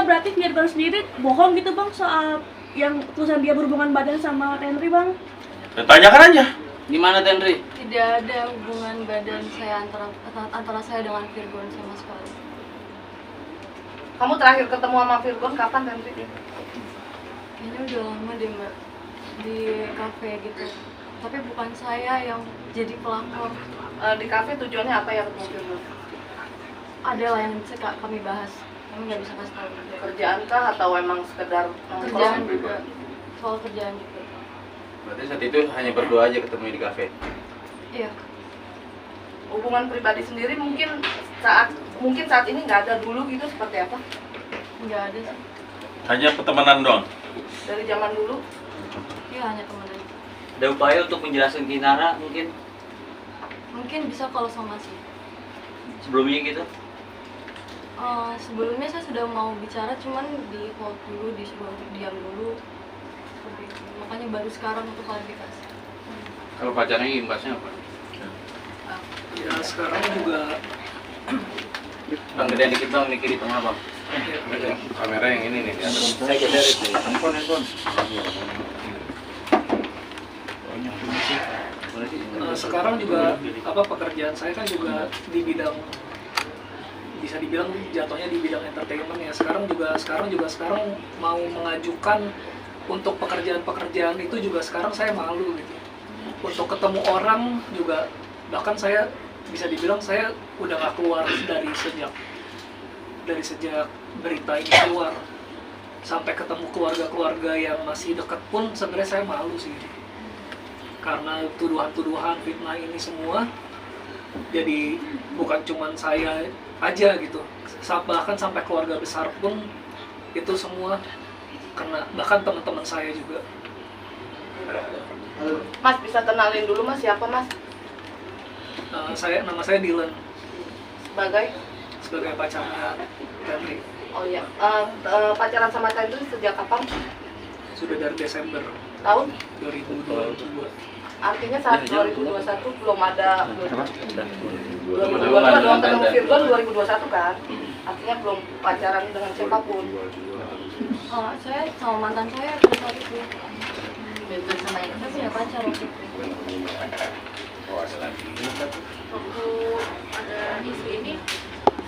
berarti Virgon sendiri bohong gitu bang soal yang tulisan dia berhubungan badan sama Tenri bang? Ya, tanyakan aja. Gimana Tenri? Tidak ada hubungan badan saya antara saya dengan Virgon sama sekali. Kamu terakhir ketemu sama Virgon kapan, Tenri? Kayaknya udah lama deh mbak, di kafe gitu. Tapi bukan saya yang jadi pelakor. Di kafe tujuannya apa ya ketemu Virgon? Ada lah yang bisa kami bahas. Kami nggak bisa kasih tahu. Kerjaan kah atau emang sekedar Kerjaan juga, soal kerjaan juga. Berarti saat itu hanya berdua aja ketemu di kafe. Iya. Hubungan pribadi sendiri mungkin saat ini nggak ada, dulu gitu seperti apa? Nggak ada sih. Hanya pertemanan doang. Dari zaman dulu? Iya hanya teman aja. Ada upaya untuk menjelaskan ke Inara mungkin Mungkin bisa kalau sama sih. sebelumnya gitu? Sebelumnya saya sudah mau bicara, cuman di hold dulu, disuruh untuk diam dulu. Seperti itu. Makanya baru sekarang untuk klarifikasi. Kalau pacarnya imbasnya apa? Ya sekarang juga Bang, gedean dikit bang, ini kiri tengah bang. Kamera yang ini nih. Saya gedean itu. Handphone. sekarang juga pekerjaan saya kan juga di bidang, bisa dibilang jatuhnya di bidang entertainment ya. Sekarang mau mengajukan untuk pekerjaan itu juga sekarang saya malu gitu. Untuk ketemu orang juga, bahkan saya bisa dibilang saya udah gak keluar dari sejak berita ini keluar, sampai ketemu keluarga-keluarga yang masih dekat pun sebenarnya saya malu sih, karena tuduhan-tuduhan fitnah ini semua. Jadi bukan cuman saya aja gitu, bahkan sampai keluarga besar pun itu semua kena, bahkan teman-teman saya juga. Mas bisa kenalin dulu Mas, siapa Mas? Nama saya Dylan, Sebagai pacarnya Tenri. Oh iya, pacaran sama Tenri sejak kapan? Sudah dari Desember Tahun? 2022. Artinya saat 2021 belum ada. 2022 doang ketemu Virgon 2021 kan? Artinya belum pacaran dengan siapapun. Saya sama mantan saya pada saat itu. Sama yang saya punya pacar waktu itu. Waktu ada isu ini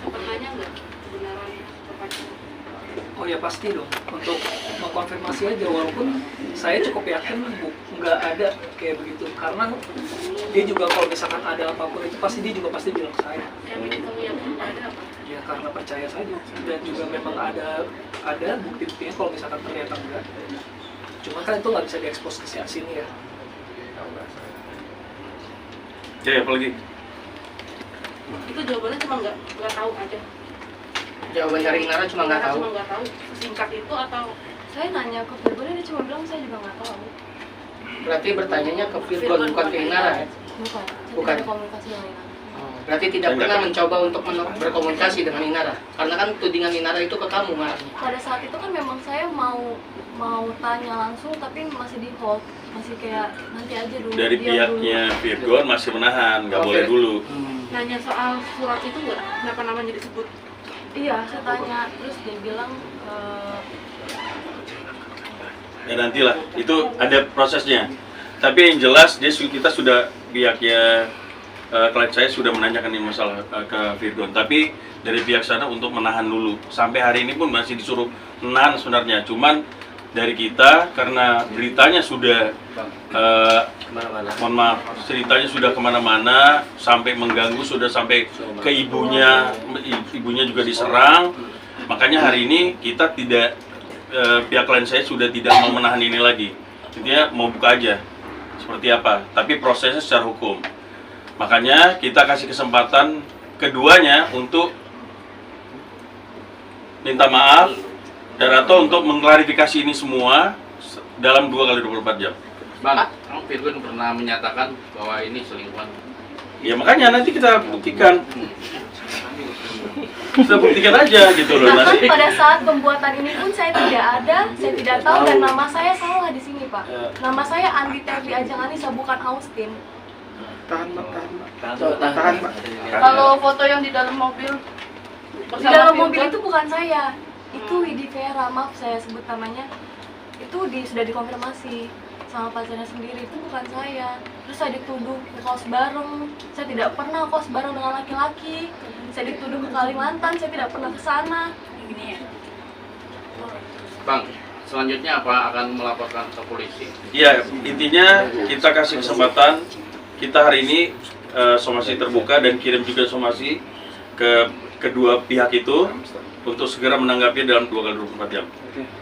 sempat nanya nggak kebenaran pacaran? Oh ya pasti dong, untuk mengkonfirmasi aja, walaupun saya cukup yakin nggak ada kayak begitu, karena dia juga kalau misalkan ada apapun itu pasti dia juga pasti bilang ke saya. Yang bikin kamu yakin ada apa? Ya karena percaya saja, dan juga memang ada bukti-buktinya kalau misalkan ternyata enggak. Cuma kan itu nggak bisa diekspos ke sini ya. Ya, apa lagi? Itu jawabannya cuma nggak tahu aja. Jawaban dari Inara cuma nggak tahu. Cuma nggak tahu. Singkat itu atau Saya nanya ke Virgon, dia cuma bilang saya juga nggak tahu. Berarti bertanyanya ke Virgon bukan ke Inara ya? Bukan. Saya Bukan. tidak ada komunikasi dengan Inara. Berarti tidak pernah mencoba untuk berkomunikasi dengan Inara, karena kan tudingan Inara itu ke kamu Mas. Pada saat itu kan memang saya mau tanya langsung, tapi masih di hold, masih kayak nanti aja dulu. Dari diam pihaknya Virgon masih menahan, nggak boleh dulu. nanya soal surat itu nggak? Kenapa namanya disebut? Iya, saya tanya, terus dia bilang Ya nantilah, itu ada prosesnya. Tapi yang jelas kita sudah pihaknya klien saya sudah menanyakan ini masalah ke Virgon. Tapi dari pihak sana untuk menahan dulu. Sampai hari ini pun masih disuruh menahan sebenarnya. Cuman dari kita karena beritanya sudah mohon maaf, ceritanya sudah kemana-mana, sampai mengganggu, sudah sampai ke ibunya juga diserang. Makanya hari ini kita tidak, pihak klien saya sudah tidak mau menahan ini lagi. Intinya mau buka aja seperti apa, tapi prosesnya secara hukum. Makanya kita kasih kesempatan keduanya untuk minta maaf dan atau untuk mengklarifikasi ini semua dalam 2x24 jam. Bang, Virgon pernah menyatakan bahwa ini selingkuhan. Ya makanya nanti kita buktikan. Kita buktikan aja gitu loh bahkan nanti. pada saat pembuatan ini pun saya tidak ada, saya tidak tahu, dan nama saya salah di sini Pak. Nama saya Andi Terry Ajeng Anissa, bukan Austin. Tahan Pak. Kalau foto yang di dalam mobil Di dalam mobil itu bukan saya. itu Widi Vera, maaf saya sebut namanya, itu sudah dikonfirmasi sama pacarnya sendiri, itu bukan saya. Terus saya dituduh kos bareng, saya tidak pernah kos bareng dengan laki-laki. Saya dituduh ke Kalimantan, saya tidak pernah ke sana. Bang, selanjutnya apa akan melaporkan ke polisi? Iya, intinya kita kasih kesempatan, kita hari ini somasi terbuka dan kirim juga somasi ke kedua pihak itu untuk segera menanggapi dalam 2x24 jam.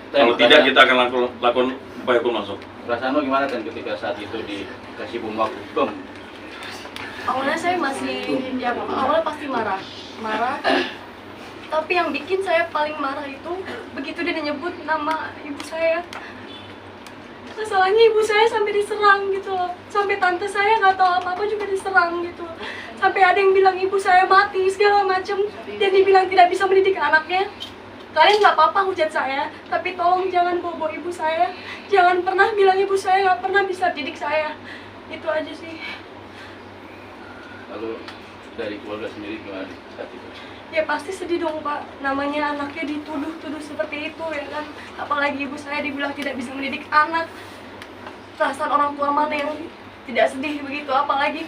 Kalau tidak, kita akan lakukan upaya hukum langsung. Perasaan lo gimana kan ketika saat itu dikasih bom waktu bom? Awalnya saya masih, ya awalnya pasti marah. Tapi yang bikin saya paling marah itu begitu dia nyebut nama ibu saya. Masalahnya ibu saya sampai diserang gitu loh. Sampai tante saya nggak tahu apa-apa juga diserang gitu. Sampai ada yang bilang ibu saya mati segala macem. Dan dibilang tidak bisa mendidik anaknya. Kalian nggak apa-apa hujat saya, tapi tolong jangan bawa ibu saya. Jangan pernah bilang ibu saya nggak pernah bisa didik saya. Itu aja sih. Lalu dari keluarga sendiri gimana saat itu? Ya pasti sedih dong Pak, namanya anaknya dituduh seperti itu ya kan. Apalagi ibu saya dibilang tidak bisa mendidik anak. Perasaan orang tua mana yang tidak sedih begitu, apalagi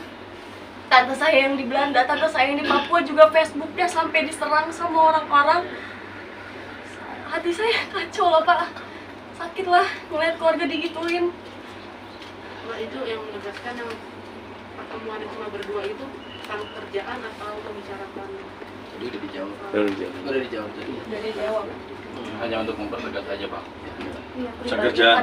tante saya yang di Belanda, tante saya yang di Papua juga Facebooknya sampai diserang sama orang-orang. Hati saya kacau loh Pak, sakit lah ngeliat keluarga digituin. Mbak, itu yang menegaskan yang pertemuan cuma berdua itu tentang kerjaan atau membicarakan? Jadi udah dijawab. Udah dijawab tadi. Dari Jawa. Hanya untuk mempertegas aja Bang. Iya, Usaha pribadi. kerjaan.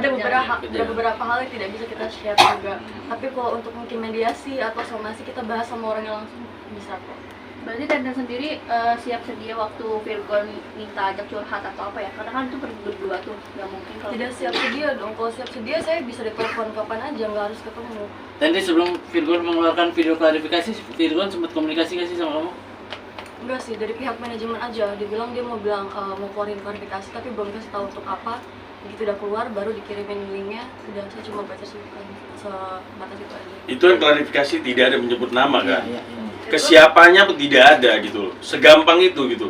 Ada beberapa hal yang tidak bisa kita share juga. Tapi kalau untuk mungkin mediasi atau somasi kita bahas sama orangnya langsung bisa kok. Berarti Tante sendiri siap sedia waktu Virgon minta ajak curhat atau apa ya? Karena kan itu berdua tuh, nggak mungkin kalau Tidak siap sedia dong. Kalau siap sedia saya bisa ditelepon kapan aja, nggak harus ketemu. Tadi sebelum Virgon mengeluarkan video klarifikasi, Virgon sempat komunikasi nggak sih sama kamu? Enggak sih, dari pihak manajemen aja. Dibilang dia mau mau keluarin klarifikasi, tapi belum kasih tahu untuk apa. Begitu udah keluar, baru dikirimin linknya. Udah, saya cuma baca sebatas itu aja. Itu yang klarifikasi tidak ada menyebut nama kan? Iya. Kesiapannya pun tidak ada gitu loh. Segampang itu gitu.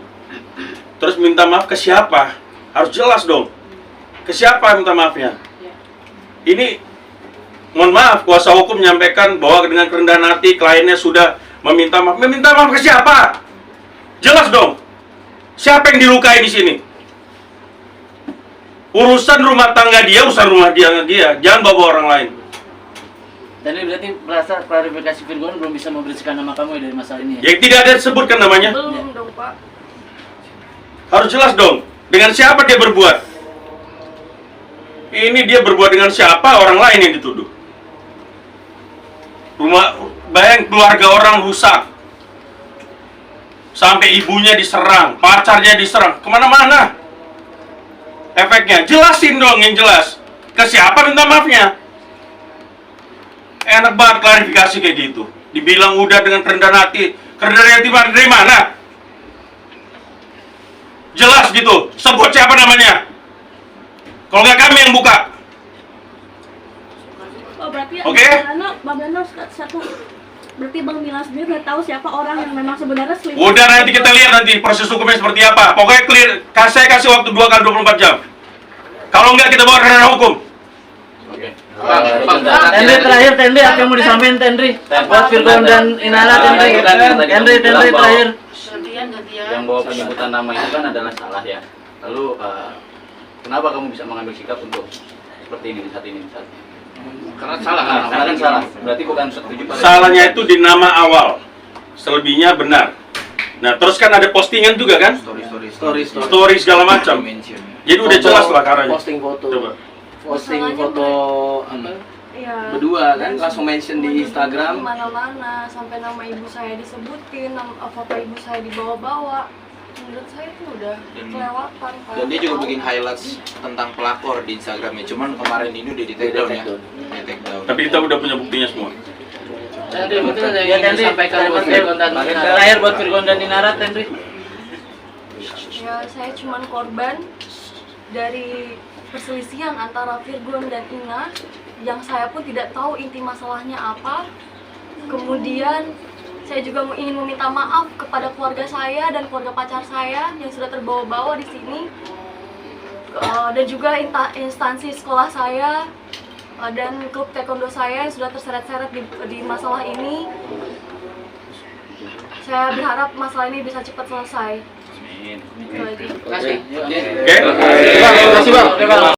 Terus minta maaf ke siapa? Harus jelas dong. Ke siapa minta maafnya? Ini mohon maaf, kuasa hukum menyampaikan bahwa dengan kerendahan hati kliennya sudah meminta maaf. Meminta maaf ke siapa? Jelas dong. Siapa yang dilukai di sini? Urusan rumah tangga dia, urusan rumah dia. Jangan bawa orang lain. Tadi berarti merasa klarifikasi Virgon belum bisa membersihkan nama kamu ya dari masalah ini ya? Yang tidak ada disebutkan namanya. Belum dong Pak. Harus jelas dong. Dengan siapa dia berbuat? Ini dia berbuat dengan siapa? Orang lain yang dituduh. Bayang keluarga orang rusak. Sampai ibunya diserang, pacarnya diserang, kemana-mana. Efeknya, jelasin dong yang jelas. Ke siapa minta maafnya? Enak banget klarifikasi kayak gitu. Dibilang udah dengan kerendahan hati. Kerendahan hati dari mana? Jelas gitu, sebut siapa namanya. Kalau nggak kami yang buka. Oh berarti Oke. Bang Dano satu. Berarti Bang Milan sendiri udah tahu siapa orang yang memang sebenarnya selingkuh. Udah, nanti kita lihat nanti proses hukumnya seperti apa. Pokoknya clear. Saya kasih waktu 2x24 jam. Kalau nggak kita bawa ke ranah hukum. Oke. Tendri terakhir, Tendri apa yang mau disampaikan Tendri? Buat Virgon dan Inara, Tendri terakhir. Gantian. Yang bawa penyebutan nama itu kan adalah salah ya. Lalu kenapa kamu bisa mengambil sikap untuk seperti ini saat ini? Karena salah kan? Karena kan salah. Berarti bukan setuju pada Salahnya itu di nama awal. Selebihnya benar. Nah, terus kan ada postingan juga kan? Story segala macam. Jadi udah jelas lah caranya. Posting foto. Coba. Posting Masalahnya foto apa? Iya. Berdua kan langsung mention di Instagram. Mana-mana sampai nama ibu saya disebutin, foto ibu saya dibawa-bawa. Menurut saya itu udah kelewatan. Pak. Dan dia juga bikin highlights tentang pelakor di Instagramnya. Cuman kemarin ini udah di take down ya. Di take down. Tapi kita udah punya buktinya semua. Tendri, betul ada yang ingin disampaikan buat Virgon dan Inara. Terakhir buat Virgon dan Inara, Tendri. Ya, saya cuman korban dari perselisihan antara Virgon dan Ina yang saya pun tidak tahu inti masalahnya apa. Kemudian saya juga ingin meminta maaf kepada keluarga saya dan keluarga pacar saya yang sudah terbawa-bawa di sini. dan juga instansi sekolah saya dan klub taekwondo saya yang sudah terseret-seret di masalah ini. Saya berharap masalah ini bisa cepat selesai. Amin. Itu aja. Terima kasih. Oke. Terima kasih, Bang.